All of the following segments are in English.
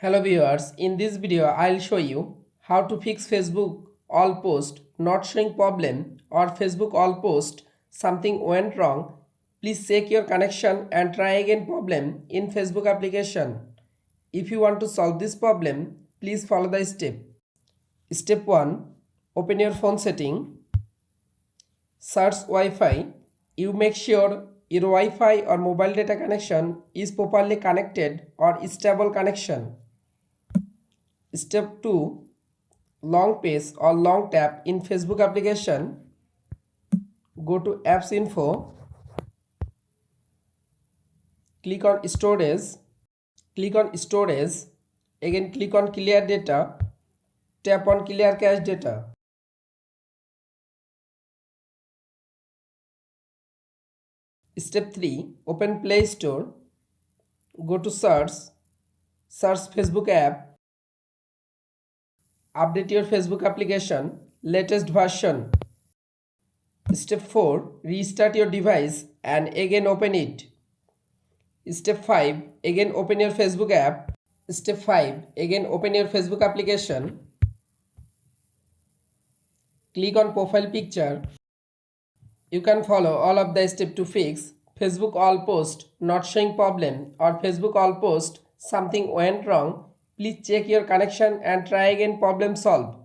Hello viewers, in this video I'll show you how to fix Facebook all post not showing problem or Facebook all post something went wrong. Please check your connection and try again problem in Facebook application. If you want to solve this problem, please follow the step. Step 1. Open your phone setting. Search Wi-Fi. You make sure your Wi-Fi or mobile data connection is properly connected or stable connection. Step 2. Long press or long tap in Facebook application. Go to apps info. Click on storage. Click on storage. Again click on clear data. Tap on clear cache data. Step 3. Open Play Store. Go to search. Search Facebook app. Update your Facebook application latest version. Step 4. Restart your device and again open it. Step 5. Again open your Facebook app. Step 5. Again open your Facebook application. Click on profile picture. You can follow all of the steps to fix Facebook all post not showing problem or Facebook all post something went wrong. Please check your connection and try again problem solve.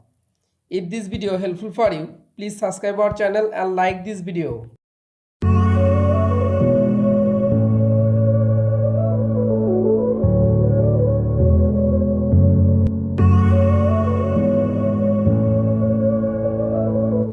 If this video helpful for you, please subscribe our channel and like this video.